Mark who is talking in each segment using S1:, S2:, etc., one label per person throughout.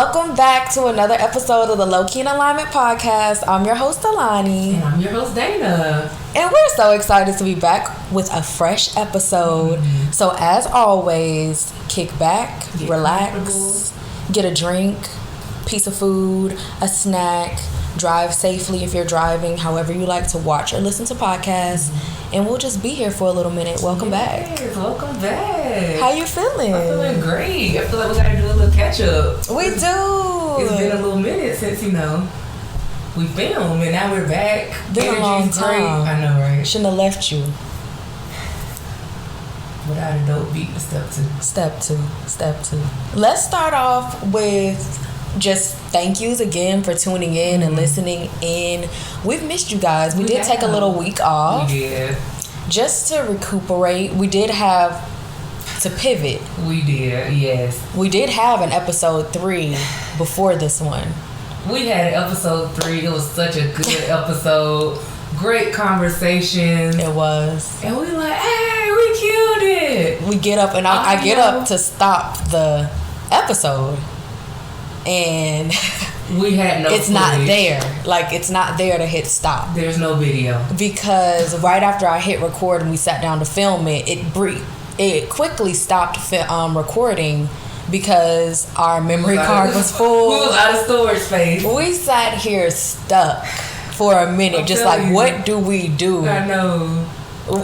S1: Welcome back to another episode of the Low Key in Alignment podcast. I'm your host, Alani.
S2: And I'm your host, Dana.
S1: And we're so excited to be back with a fresh episode. Mm-hmm. So as always, kick back, relax, get a drink, piece of food, a snack, drive safely if you're driving, however you like to watch or listen to podcasts. Mm-hmm. And we'll just be here for a little minute. Welcome back.
S2: Welcome back.
S1: How you feeling?
S2: I'm feeling great. I feel like we gotta do a little catch up.
S1: We do.
S2: It's been a little minute since, we filmed and now we're back.
S1: Been a long time.
S2: Great. I know, right?
S1: Shouldn't have left you.
S2: Without a dope beat to step two.
S1: Let's start off with just thank yous again for tuning in and listening in. We've missed you guys. We did take a little week off.
S2: We did.
S1: Just to recuperate. We did have to pivot.
S2: We did, yes.
S1: We did have an episode 3 before this one.
S2: We had episode 3. It was such a good episode. Great conversation.
S1: It was.
S2: And we like, hey, we killed it.
S1: We get up and I get up to stop the episode. And
S2: we had no
S1: it's
S2: footage.
S1: not there. Like, it's not there to hit stop.
S2: There's no video.
S1: Because right after I hit record and we sat down to film it, it quickly stopped recording because our memory card was full.
S2: We was out of storage space.
S1: We sat here stuck for a minute, just like, what do we do?
S2: I know.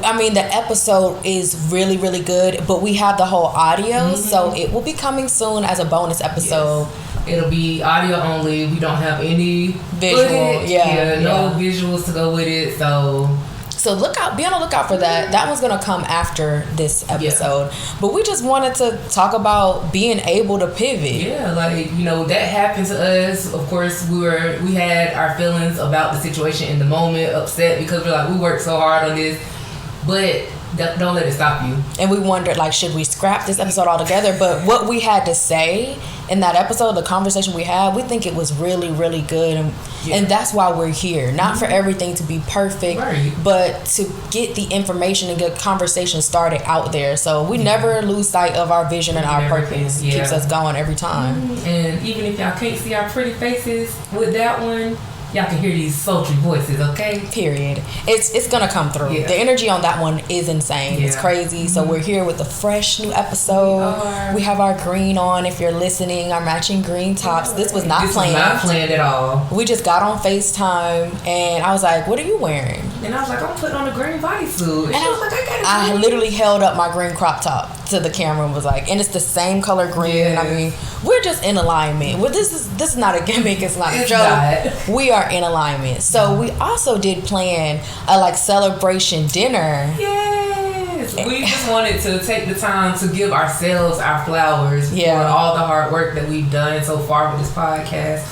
S1: I mean, the episode is really, really good, but we have the whole audio, so it will be coming soon as a bonus episode.
S2: Yes. It'll be audio only. We don't have any
S1: visual,
S2: no visuals to go with it. So
S1: be on the lookout for that. That one's gonna come after this episode. Yeah. But we just wanted to talk about being able to pivot.
S2: Yeah, that happened to us. Of course, we had our feelings about the situation in the moment, upset because we're like, we worked so hard on this, but don't let it stop you. And
S1: we wondered, should we scrap this episode altogether? But what we had to say in that episode, the conversation we had, we think it was really, really good. And that's why we're here. Not for everything to be perfect, but to get the information and get conversation started out there. So we never lose sight of our vision and our purpose. It keeps us going every time.
S2: And even if y'all can't see our pretty faces with that one, y'all can hear these sultry voices, okay?
S1: Period. It's gonna come through. Yeah. The energy on that one is insane. Yeah. It's crazy. So we're here with a fresh new episode. We have our green on. If you're listening, our matching green tops. This was not planned.
S2: This was not planned at all.
S1: We just got on FaceTime and I was like, "What are you wearing?"
S2: And I was like, "I'm putting on a green bodysuit." And she was like,
S1: I literally held up my green crop top to the camera and was like, and it's the same color green. Yes. I mean, we're just in alignment. Well, this is not a gimmick. It's not a joke. We are in alignment. So we also did plan a celebration dinner.
S2: Yes. We just wanted to take the time to give ourselves our flowers for all the hard work that we've done so far with this podcast.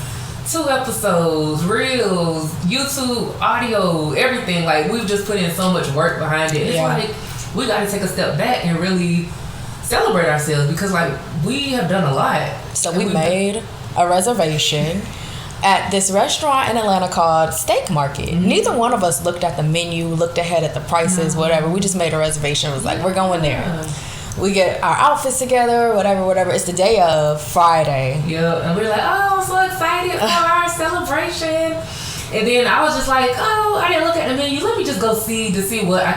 S2: 2 episodes, reels, YouTube, audio, everything. We've just put in so much work behind it. It's we got to take a step back and really celebrate ourselves because we have done a lot.
S1: So we made a reservation at this restaurant in Atlanta called Steak Market. Mm-hmm. Neither one of us looked at the menu, looked ahead at the prices, whatever. We just made a reservation. It was we're going there. We get our outfits together, whatever. It's the day of Friday.
S2: Yeah, and we're like, oh, I'm so excited for our celebration. And then I was just like, oh, I didn't look at the menu. Let me just go see what I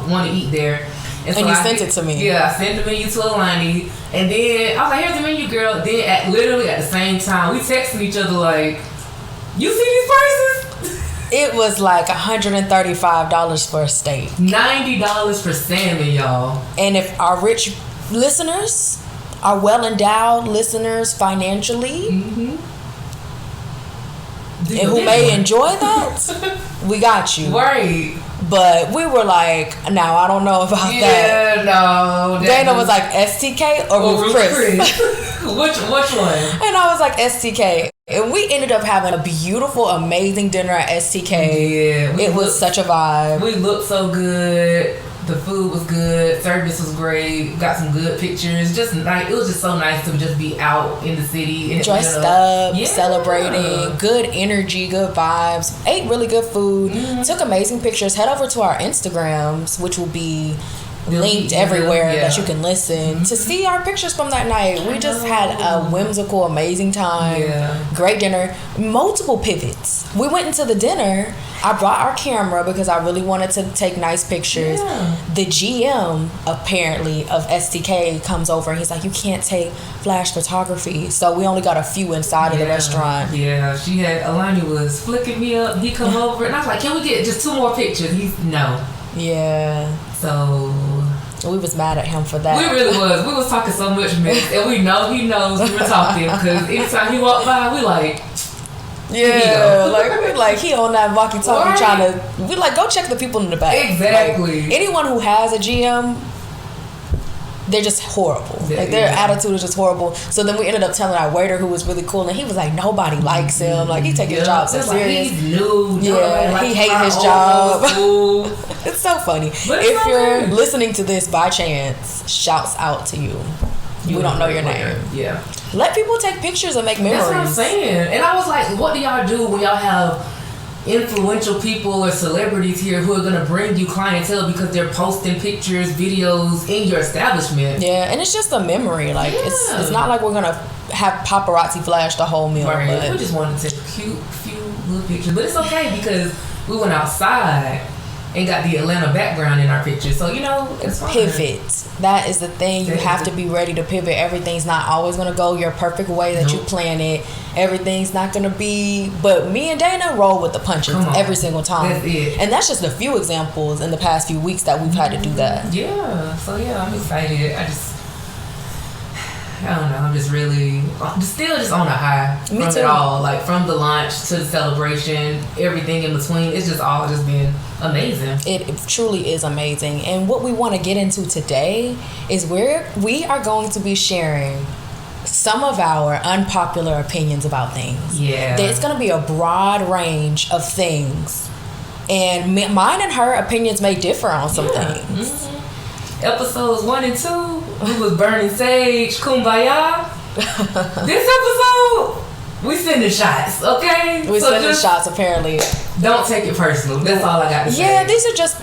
S2: want to eat there.
S1: And so you sent it to me.
S2: Yeah, I sent the menu to Alani. And then I was like, here's the menu, girl. Then literally at the same time, we texted each other you see these prices?
S1: It was $135 for a steak.
S2: $90 for salmon, y'all.
S1: And if our rich listeners, our well-endowed listeners financially, and who may enjoy that, we got you.
S2: Right.
S1: But we were now I don't know about that.
S2: Yeah, no.
S1: Dana was like, STK or Ruth Chris?
S2: Which one?
S1: And I was like, STK. And we ended up having a beautiful, amazing dinner at STK.
S2: Yeah.
S1: It was such a vibe.
S2: We looked so good. The food was good. Service was great. Got some good pictures. Just it was just so nice to just be out in the city. And
S1: dressed up, celebrating. Good energy, good vibes. Ate really good food. Took amazing pictures. Head over to our Instagrams, which will be linked everywhere that you can listen to see our pictures from that night. We just had a whimsical, amazing time. Great dinner, multiple pivots. We went into the dinner. I brought our camera because I really wanted to take nice pictures. The GM apparently of STK comes over and he's like, you can't take flash photography, so we only got a few inside of the restaurant.
S2: She had Alani was flicking me up. He come over and I was like, can we get just 2 more pictures? He's no. So
S1: we was mad at him for that.
S2: We really was. We was talking so much mess, and we know he knows we were talking because anytime he walked by, we like,
S1: like he on that walkie-talkie trying to. We like go check the people in the back.
S2: Exactly.
S1: Like, anyone who has a GM, they're just horrible. Like their attitude is just horrible. So then we ended up telling our waiter, who was really cool, and he was like, nobody likes him. Like he take his job so serious.
S2: He's new.
S1: He hates his job. It's so funny.
S2: But
S1: if you're listening to this by chance, shouts out to you. We don't know your name. Let people take pictures and make memories.
S2: That's what I'm saying. And I was like, what do y'all do when y'all have influential people or celebrities here who are going to bring you clientele because they're posting pictures, videos in your establishment?
S1: And it's just a memory. Like it's not like we're going to have paparazzi flash the whole meal.
S2: But we just wanted to take a few little pictures. But it's okay because we went outside and got the Atlanta background in our picture. So, it's fine.
S1: Pivot. That is the thing. You have to be ready to pivot. Everything's not always going to go your perfect way that you plan it. Everything's not going to be... But me and Dana roll with the punches every single time.
S2: That's it.
S1: And that's just a few examples in the past few weeks that we've had to do that.
S2: So I'm excited. I don't know. I'm just really... still just on a high from it all. Like, from the launch to the celebration, everything in between. It's just all just been amazing.
S1: It truly is amazing. And what we want to get into today is we are going to be sharing some of our unpopular opinions about things. It's going to be a broad range of things. And mine and her opinions may differ on some things.
S2: Episodes 1 and 2, we was burning sage, kumbaya. This episode, we sending shots, okay?
S1: We sending shots, apparently.
S2: Don't take it personal. That's all I got to say.
S1: Yeah, these are just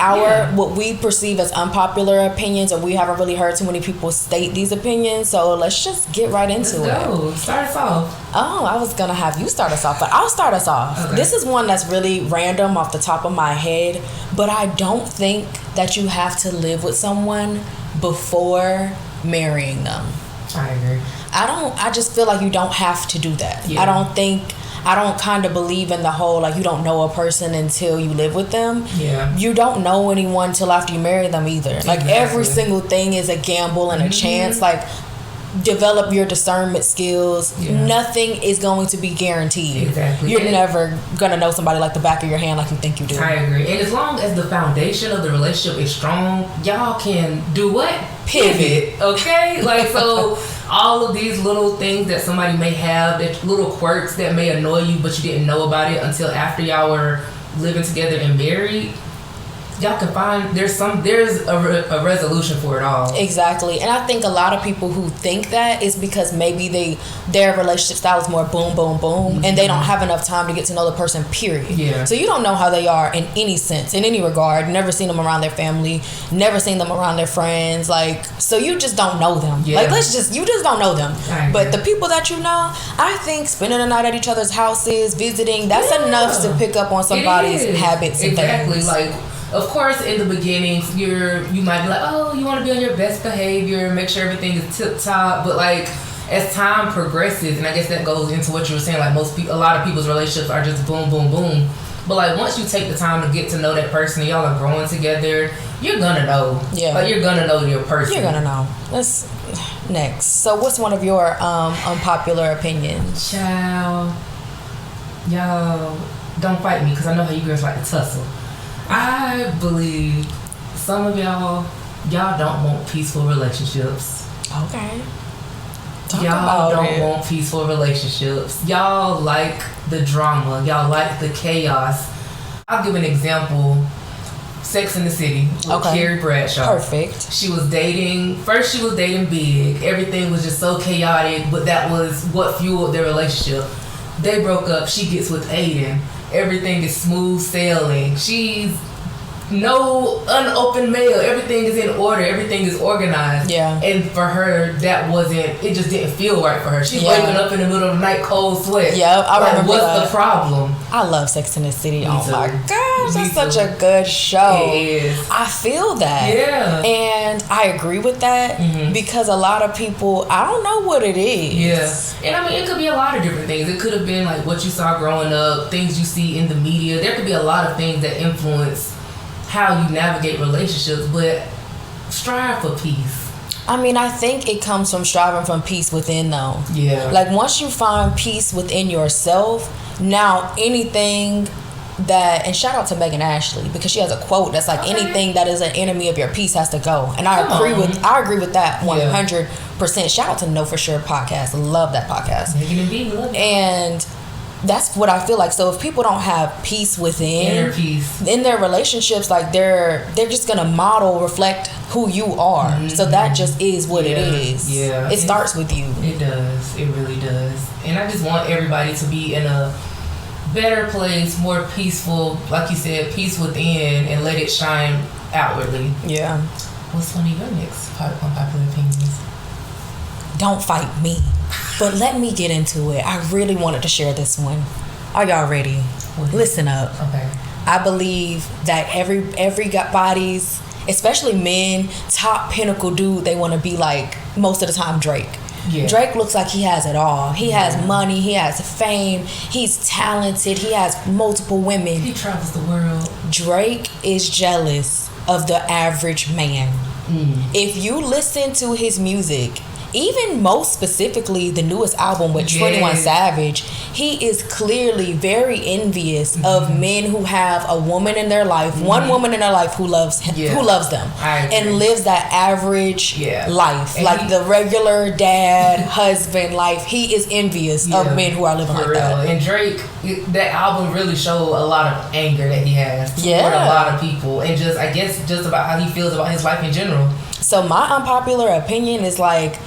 S1: what we perceive as unpopular opinions, and we haven't really heard too many people state these opinions, so let's just get right into it.
S2: Let's go. Start us off.
S1: Oh, I was going to have you start us off, but I'll start us off.
S2: Okay.
S1: This is one that's really random off the top of my head, but I don't think that you have to live with someone before marrying them.
S2: I agree.
S1: I just feel like you don't have to do that. I don't kind of believe in the whole, like, you don't know a person until you live with them. You don't know anyone till after you marry them either. Like, every single thing is a gamble and a chance. Like, develop your discernment skills. Nothing is going to be guaranteed. You're never going to know somebody like the back of your hand like you think you do.
S2: I agree. And as long as the foundation of the relationship is strong, y'all can do what? Pivot. Okay? Like, so all of these little things that somebody may have, that little quirks that may annoy you, but you didn't know about it until after y'all were living together and married, y'all can find there's a resolution for it all.
S1: Exactly. And I think a lot of people who think that is because maybe their relationship style is more boom, boom, boom, and they don't have enough time to get to know the person, period. So you don't know how they are in any sense, in any regard. Never seen them around their family, never seen them around their friends. Like, so you just don't know them. Like, you just don't know them. But the people that you know, I think spending the night at each other's houses, visiting, that's enough to pick up on somebody's habits and things.
S2: Like, of course, in the beginning, you might be like, oh, you want to be on your best behavior, make sure everything is tip top. But like, as time progresses, and I guess that goes into what you were saying, like a lot of people's relationships are just boom, boom, boom. But like, once you take the time to get to know that person, and y'all are growing together, you're gonna know. Like, you're gonna know your person.
S1: You're gonna know. Let's next. So, what's one of your unpopular opinions?
S2: Child, y'all don't fight me because I know how you girls like to tussle. I believe some of y'all don't want peaceful relationships.
S1: Okay.
S2: Y'all don't want peaceful relationships. Y'all like the drama. Y'all like the chaos. I'll give an example. Sex in the City with Carrie Bradshaw.
S1: Perfect.
S2: She was dating Big. Everything was just so chaotic, but that was what fueled their relationship. They broke up. She gets with Aiden. Everything is smooth sailing. She's no unopened mail. Everything is in order. Everything is organized.
S1: Yeah.
S2: And for her, that wasn't. It just didn't feel right for her. She's waking up in the middle of the night, cold sweat.
S1: Yep, I remember
S2: what's
S1: that.
S2: the problem?
S1: I love Sex and the City.
S2: Me
S1: oh
S2: too.
S1: my gosh,
S2: Me
S1: that's such
S2: too.
S1: a good show.
S2: It is.
S1: I feel that.
S2: Yeah.
S1: And I agree with that because a lot of people, I don't know what it is.
S2: Yeah. And I mean, it could be a lot of different things. It could have been like what you saw growing up, things you see in the media. There could be a lot of things that influence how you navigate relationships, but strive for peace.
S1: I mean, I think it comes from striving from peace within, though.
S2: Yeah.
S1: Like, once you find peace within yourself, now anything that, and shout out to Megan Ashley, because she has a quote that's like, anything that is an enemy of your peace has to go. And I agree with that 100%. Shout out to Know For Sure podcast. Love that podcast.
S2: Megan and B, love it.
S1: And that's what I feel like. So if people don't have peace within,
S2: inner peace,
S1: in their relationships, like they're just gonna reflect who you are. So that just is what it is.
S2: Yeah,
S1: it starts with you.
S2: It does. It really does. And I just want everybody to be in a better place, more peaceful, like you said, peace within, and let it shine outwardly.
S1: Yeah.
S2: What's one of your next unpopular opinions?
S1: Don't fight me. But let me get into it. I really wanted to share this one. Are y'all ready? Listen up.
S2: Okay.
S1: I believe that everybody's, especially men, top pinnacle dude they want to be like most of the time Drake. Yeah. Drake looks like he has it all. He has money. He has fame. He's talented. He has multiple women.
S2: He travels the world.
S1: Drake is jealous of the average man. If you listen to his music, even most specifically the newest album with 21 Savage, he is clearly very envious of men who have a woman in their life, one woman in their life who loves him, who loves them, and lives that average life, and like the regular dad, husband life. He is envious of men who are living like that.
S2: And Drake, that album really showed a lot of anger that he has toward a lot of people, and just I guess just about how he feels about his life in general.
S1: So my unpopular opinion is like,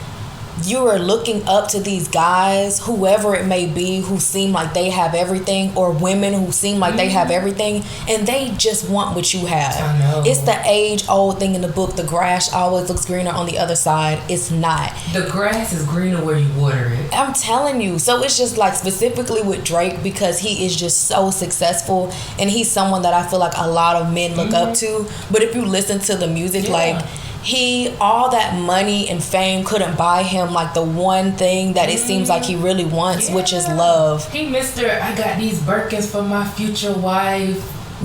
S1: you are looking up to these guys, whoever it may be, who seem like they have everything, or women who seem like they have everything, and they just want what you have.
S2: I know.
S1: It's the age-old thing in the book, the grass always looks greener on the other side. It's not.
S2: The grass is greener where you water it.
S1: I'm telling you. So it's just like specifically with Drake, because he is just so successful, and he's someone that I feel like a lot of men look up to. But if you listen to the music, like, all that money and fame couldn't buy him like the one thing that it seems like he really wants, which is love.
S2: He Mr. I got these Birkins for my future wife.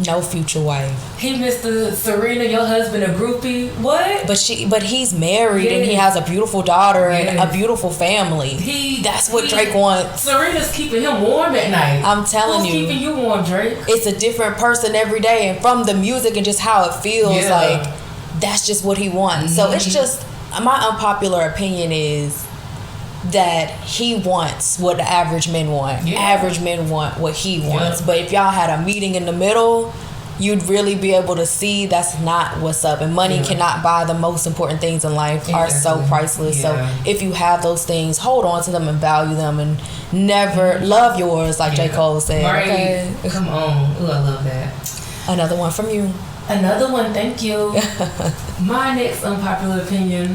S1: No future wife.
S2: He Mr. Serena, your husband a groupie. What?
S1: But he's married and he has a beautiful daughter and a beautiful family. That's what Drake wants.
S2: Serena's keeping him warm at night.
S1: I'm telling
S2: Who's keeping you warm, Drake?
S1: It's a different person every day, and from the music and just how it feels like, that's just what he wants. So it's just, my unpopular opinion is that he wants what the average men want. Average men want what he wants. But if y'all had a meeting in the middle, you'd really be able to see that's not what's up. And money cannot buy the most important things in life. Are so priceless. So if you have those things, hold on to them and value them, and never love yours, like J. Cole said.
S2: Right.
S1: Okay?
S2: Come on. Ooh, I love that.
S1: Another one from you.
S2: Another one, thank you. My next unpopular opinion: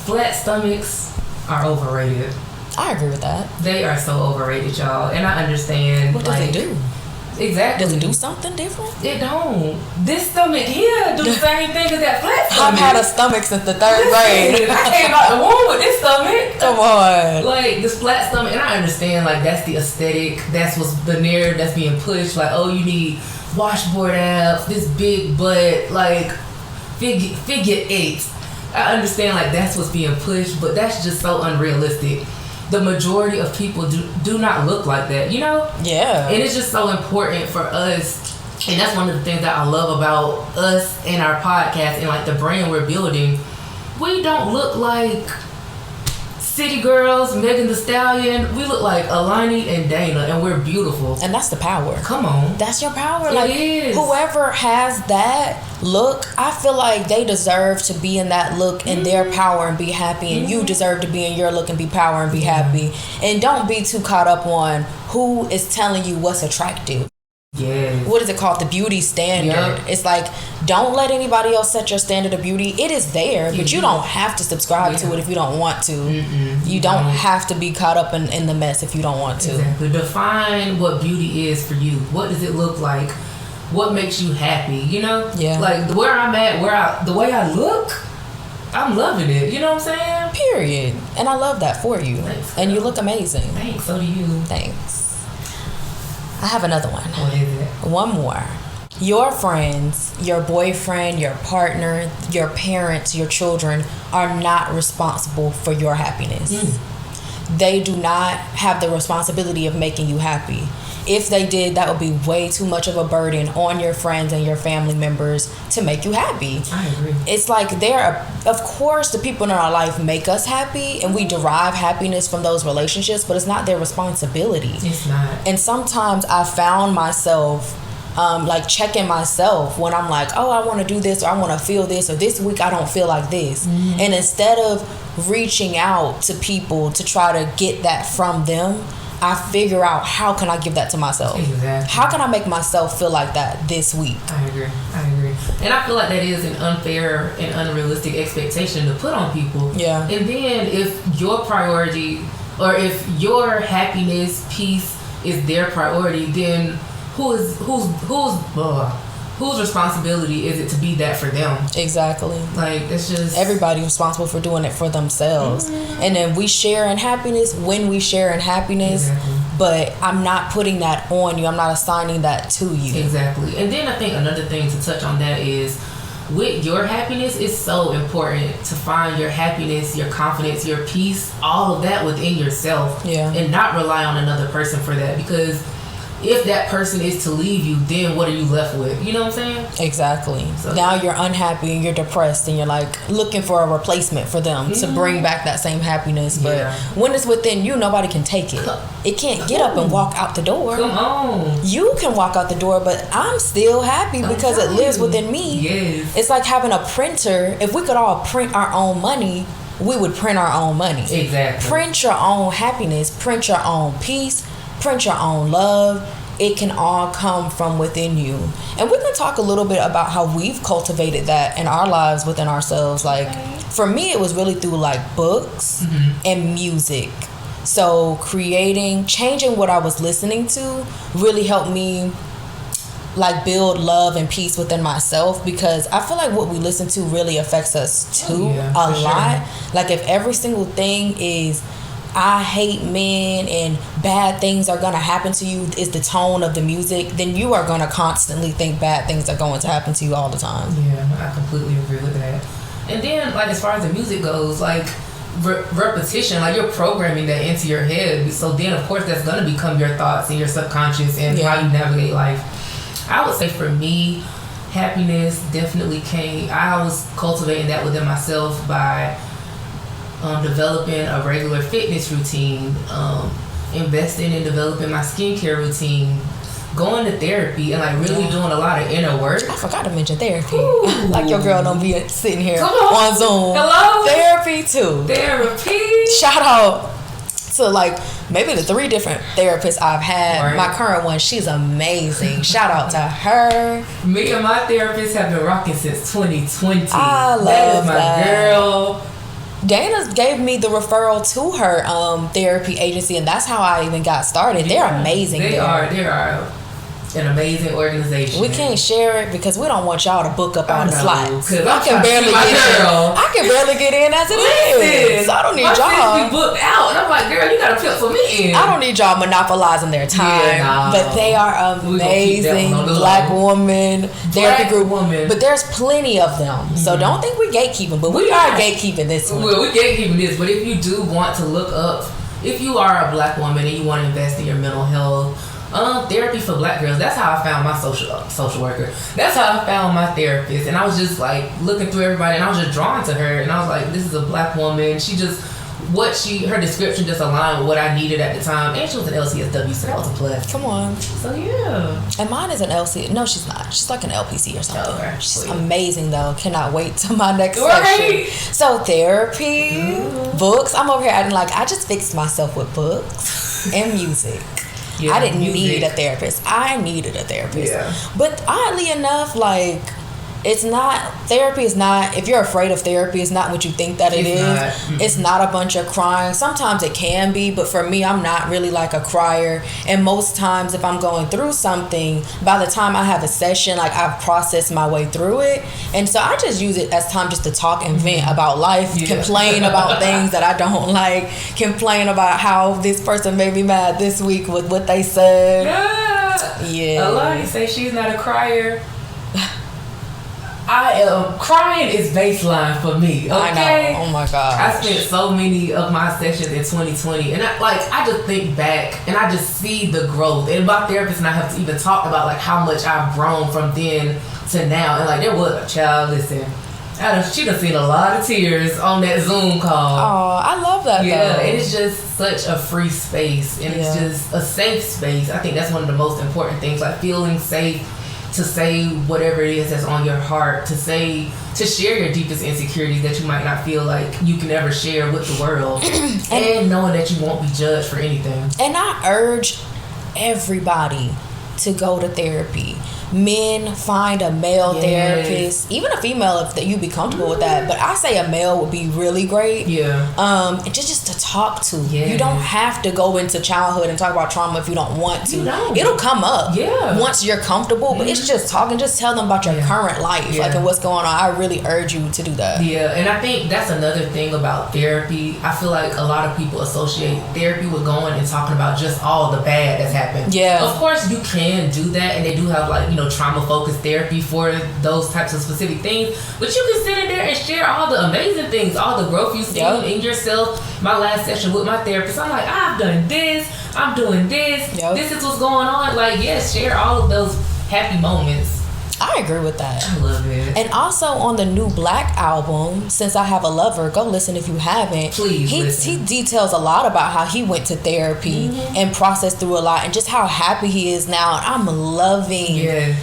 S2: flat stomachs are overrated.
S1: I agree with that.
S2: They are so overrated, y'all. And I understand.
S1: What does it do?
S2: Exactly.
S1: Does it do something different?
S2: It don't. This stomach here do the same thing as that flat stomach.
S1: I've had a stomach since the 3rd grade.
S2: I came out the womb with this stomach.
S1: Come on.
S2: Like, this flat stomach, and I understand, like, that's the aesthetic. That's what's the narrative that's being pushed. Like, oh, you need washboard abs, this big butt, like figure eight. I understand, like, that's what's being pushed, but that's just so unrealistic. The majority of people do not look like that, you know?
S1: Yeah.
S2: And it's just so important for us, and that's one of the things that I love about us and our podcast and like the brand we're building. We don't look like City Girls, Megan Thee Stallion. We look like Alani and Dana, and we're beautiful.
S1: And that's the power.
S2: Come on.
S1: That's your power.
S2: It
S1: like,
S2: is.
S1: Whoever has that look, I feel like they deserve to be in that look and their power and be happy. And you deserve to be in your look and be power and be happy. And don't be too caught up on who is telling you what's attractive.
S2: Yes.
S1: What is it called? The beauty standard. Yep. It's like, don't let anybody else set your standard of beauty. It is there, but you don't have to subscribe to it if you don't want to. You don't have to be caught up in the mess if you don't want to.
S2: Exactly. Define what beauty is for you. What does it look like? What makes you happy? You know?
S1: Yeah.
S2: Like where I'm at, the way I look, I'm loving it. You know what I'm saying?
S1: Period. And I love that for you.
S2: Thanks,
S1: and you look amazing.
S2: Thanks. So do you.
S1: Thanks. I have another one.
S2: What is it?
S1: One more. Your friends, your boyfriend, your partner, your parents, your children are not responsible for your happiness. They do not have the responsibility of making you happy. If they did, that would be way too much of a burden on your friends and your family members to make you happy.
S2: I agree.
S1: It's like of course, the people in our life make us happy and we derive happiness from those relationships, but it's not their responsibility.
S2: It's not.
S1: And sometimes I found myself like checking myself when I'm like, oh, I want to do this, or I want to feel this, or this week I don't feel like this. And instead of reaching out to people to try to get that from them, I figure out, how can I give that to myself?
S2: Exactly.
S1: How can I make myself feel like that this week?
S2: I agree. And I feel like that is an unfair and unrealistic expectation to put on people.
S1: Yeah.
S2: And then if your priority, or if your happiness, peace is their priority, then whose responsibility is it to be that for them?
S1: Exactly.
S2: Like, it's just...
S1: everybody's responsible for doing it for themselves. And then we share in happiness when we share in happiness.
S2: Exactly.
S1: But I'm not putting that on you. I'm not assigning that to you.
S2: Exactly. And then I think another thing to touch on that is, with your happiness, it's so important to find your happiness, your confidence, your peace, all of that within yourself.
S1: Yeah.
S2: And not rely on another person for that. Because if that person is to leave you, then what are you left with? You know what I'm saying?
S1: Exactly. So now you're unhappy and you're depressed and you're like looking for a replacement for them to bring back that same happiness. But when it's within you, nobody can take it. It can't get up and walk out the door.
S2: Come on.
S1: You can walk out the door, but I'm still happy because it lives within me.
S2: Yes.
S1: It's like having a printer. If we could all print our own money, we would print our own money.
S2: Exactly.
S1: Print your own happiness. Print your own peace. Print your own love. It can all come from within you. And we're going to talk a little bit about how we've cultivated that in our lives within ourselves. Like, for me, it was really through like books and music. So changing what I was listening to really helped me like build love and peace within myself, because I feel like what we listen to really affects us too a lot. Sure. Like, if every single thing is, I hate men and bad things are going to happen to you, is the tone of the music, then you are going to constantly think bad things are going to happen to you all the time.
S2: Yeah, I completely agree with that. And then, like, as far as the music goes, like, repetition, like, you're programming that into your head. So then, of course, that's going to become your thoughts and your subconscious and how you navigate life. I would say for me, happiness definitely came, I was cultivating that within myself by developing a regular fitness routine, investing in developing my skincare routine, going to therapy, and like really doing a lot of inner work.
S1: I forgot to mention therapy. Like, your girl don't be sitting here
S2: on
S1: Zoom.
S2: Hello?
S1: Therapy too.
S2: Therapy.
S1: Shout out to like maybe the 3 different therapists I've had.
S2: Right.
S1: My current one, she's amazing. Shout out to her.
S2: Me and my therapist have been rocking since 2020.
S1: I love
S2: that. Is my
S1: that.
S2: girl.
S1: Dana gave me the referral to her therapy agency, and that's how I even got started. They're amazing.
S2: They are an amazing organization.
S1: We can't share it because we don't want y'all to book up all the slots.
S2: I can barely get in.
S1: I can barely get in as it is. I don't need y'all.
S2: We booked out, and I'm like, girl, you gotta pencil me in.
S1: I don't need y'all monopolizing their time. But they are amazing black woman therapy group. But there's plenty of them, so don't think we're gatekeeping. But we are gatekeeping this one.
S2: Well, we're gatekeeping this. But if you do want to look up, if you are a black woman and you want to invest in your mental health. Therapy for black girls. That's how I found my social worker. That's how I found my therapist. And I was just like looking through everybody, and I was just drawn to her. And I was like, this is a black woman. Her description just aligned with what I needed at the time. And she was an LCSW, so that was a plus.
S1: Come on.
S2: So yeah.
S1: And mine is an LC. No, she's not. She's like an LPC or something.
S2: Okay.
S1: She's amazing though. Cannot wait till my next session. So therapy, books. I'm over here acting like I just fixed myself with books and music. I didn't need a therapist. I needed a therapist.
S2: Yeah.
S1: But oddly enough, like, it's not, therapy is not, if you're afraid of therapy, it's not what you think that it is.
S2: Mm-hmm.
S1: It's not a bunch of crying. Sometimes it can be, but for me, I'm not really like a crier. And most times if I'm going through something, by the time I have a session, like, I've processed my way through it. And so I just use it as time just to talk and vent about life, complain about things that I don't like, complain about how this person made me mad this week with what they said. Yeah.
S2: Alani say she's not a crier. Crying is baseline for me. Okay?
S1: I know. Oh my god.
S2: I spent so many of my sessions in 2020, and I just think back and I just see the growth. And my therapist and I have even talked about like how much I've grown from then to now. And like, there was a child. Listen, she done seen a lot of tears on that Zoom call.
S1: Oh, I love that.
S2: Yeah,
S1: though.
S2: and it's just such a free space, and it's just a safe space. I think that's one of the most important things. Like feeling safe to say whatever it is that's on your heart, to share your deepest insecurities that you might not feel like you can ever share with the world, and knowing that you won't be judged for anything.
S1: And I urge everybody to go to therapy. Men, find a male therapist, even a female if you be comfortable with that. But I say a male would be really great.
S2: Yeah.
S1: Just to talk to. You don't have to go into childhood and talk about trauma if you don't want to. It'll come up. Once you're comfortable, but it's just talking. Just tell them about your current life, like, and what's going on. I really urge you to do that.
S2: Yeah, and I think that's another thing about therapy. I feel like a lot of people associate therapy with going and talking about just all the bad that's happened.
S1: Yeah.
S2: Of course, you can do that, and they do have like, trauma-focused therapy for those types of specific things. But you can sit in there and share all the amazing things, all the growth you've seen in yourself. My last session with my therapist, I'm like, I've done this, I'm doing this, this is what's going on. Like, share all of those happy moments.
S1: I agree with that.
S2: I love it.
S1: And also on the new Black album, Since I Have a Lover, go listen if you haven't.
S2: Please listen.
S1: He details a lot about how he went to therapy and processed through a lot, and just how happy he is now. And I'm loving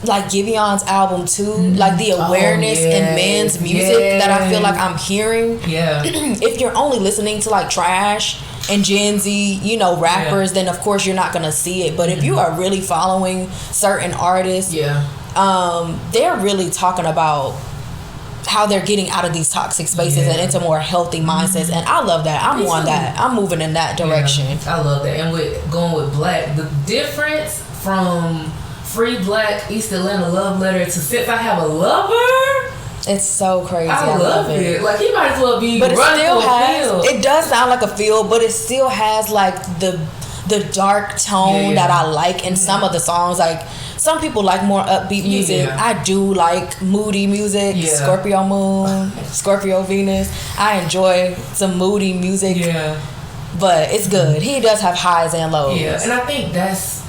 S1: like Givion's album too, like the awareness in men's music that I feel like I'm hearing. If you're only listening to like trash and Gen Z, rappers, then of course you're not gonna see it. But if you are really following certain artists, they're really talking about how they're getting out of these toxic spaces and into more healthy mindsets. And I love that. I'm on that. I'm moving in that direction.
S2: I love that. And with going with Black, the difference from Free Black, East Atlanta Love Letter to Since I Have a Lover,
S1: it's so crazy.
S2: I love it. Like, he might as well be running for a field.
S1: It does sound like a field, but it still has like the dark tone that I like in some of the songs. Like, some people like more upbeat music. I do like moody music. Scorpio Moon, Scorpio Venus. I enjoy some moody music. But it's good. He does have highs and lows.
S2: And I think that's,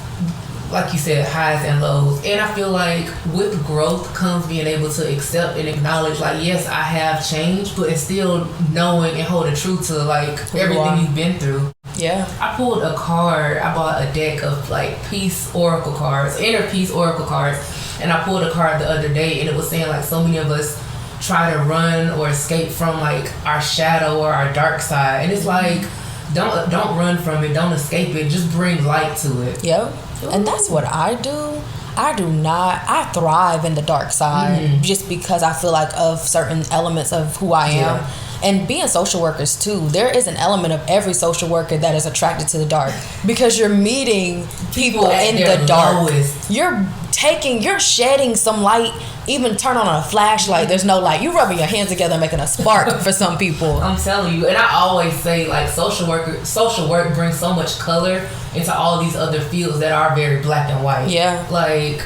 S2: like you said, highs and lows. And I feel like with growth comes being able to accept and acknowledge, like, yes, I have changed, but it's still knowing and holding true to like everything you've been through. I pulled a card. I bought a deck of like peace oracle cards, inner peace oracle cards, and I pulled a card the other day, and it was saying like so many of us try to run or escape from like our shadow or our dark side, and it's like, don't run from it, don't escape it, just bring light to it.
S1: And that's what I do. I thrive in the dark side just because I feel like of certain elements of who I am. And being social workers too, there is an element of every social worker that is attracted to the dark, because you're meeting people in the dark. You're shedding some light. Even turn on a flashlight, there's no light. You rubbing your hands together, making a spark for some people.
S2: I'm telling you, and I always say like social work brings so much color into all these other fields that are very black and white. Like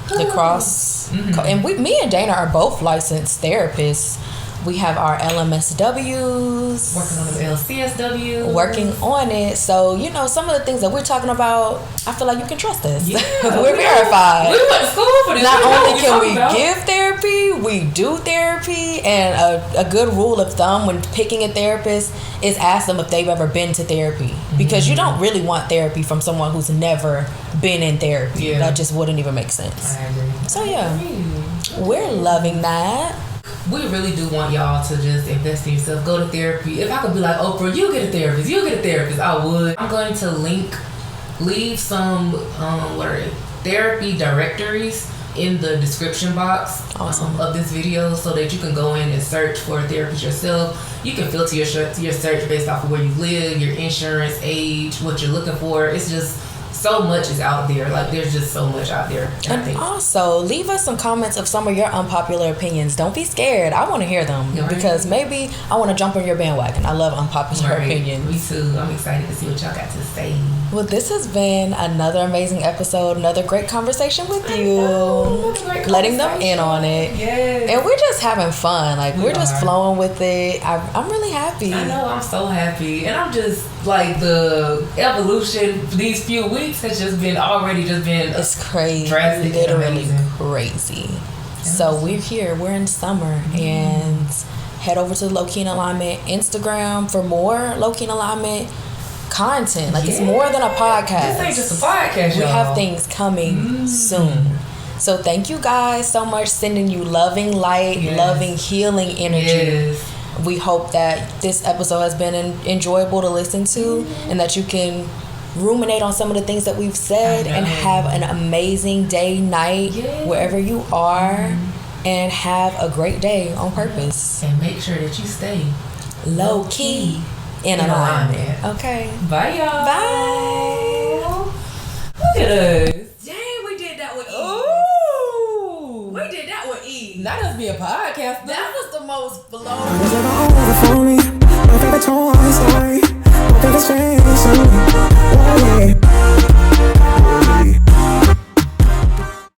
S1: the cross. And me and Dana are both licensed therapists. We have our LMSWs.
S2: Working on the LCSW.
S1: Working on it. So, some of the things that we're talking about, I feel like you can trust us.
S2: Yeah,
S1: we're verified.
S2: We went to school for this.
S1: Not only can we give therapy, we do therapy. And a good rule of thumb when picking a therapist is ask them if they've ever been to therapy. Because you don't really want therapy from someone who's never been in therapy. That just wouldn't even make sense.
S2: I agree.
S1: So, we're loving that.
S2: we really do want y'all to just invest in yourself. Go to therapy. If I could be like Oprah, you get a therapist, I would. I'm going to leave some therapy directories in the description box of this video, so that you can go in and search for a therapist yourself. You can filter your search based off of where you live, your insurance, age, what you're looking for. It's just so much is out there. Like, there's just so much out there.
S1: And also, leave us some comments of some of your unpopular opinions. Don't be scared. I want to hear them, because maybe I want to jump on your bandwagon. I love unpopular opinions.
S2: Me too. I'm excited to see what y'all got to say.
S1: Well, this has been another amazing episode, another great conversation with you. Letting them in on it.
S2: Yes.
S1: And we're just having fun. Like, we're just flowing with it. I'm really happy.
S2: I know, I'm so happy. And I'm just, like, the evolution these few weeks has just been
S1: it's crazy.
S2: Drastic,
S1: literally crazy. So we're here. We're in summer. And head over to Low Key in Alignment Instagram for more Low Key in Alignment content. Like, it's more than a podcast.
S2: This ain't just a podcast, y'all.
S1: We have things coming soon. So thank you guys so much. Sending you loving light, loving healing energy. We hope that this episode has been enjoyable to listen to, and that you can ruminate on some of the things that we've said, and have an amazing day, night, wherever you are, and have a great day on purpose.
S2: And make sure that you stay
S1: low key in alignment. Okay.
S2: Bye, y'all.
S1: Bye.
S2: Look at us.
S1: Dang, we did that with ease.
S2: Ooh.
S1: We did that with ease.
S2: Not us be a podcast.
S1: That was the most blown.
S3: Is it over for me?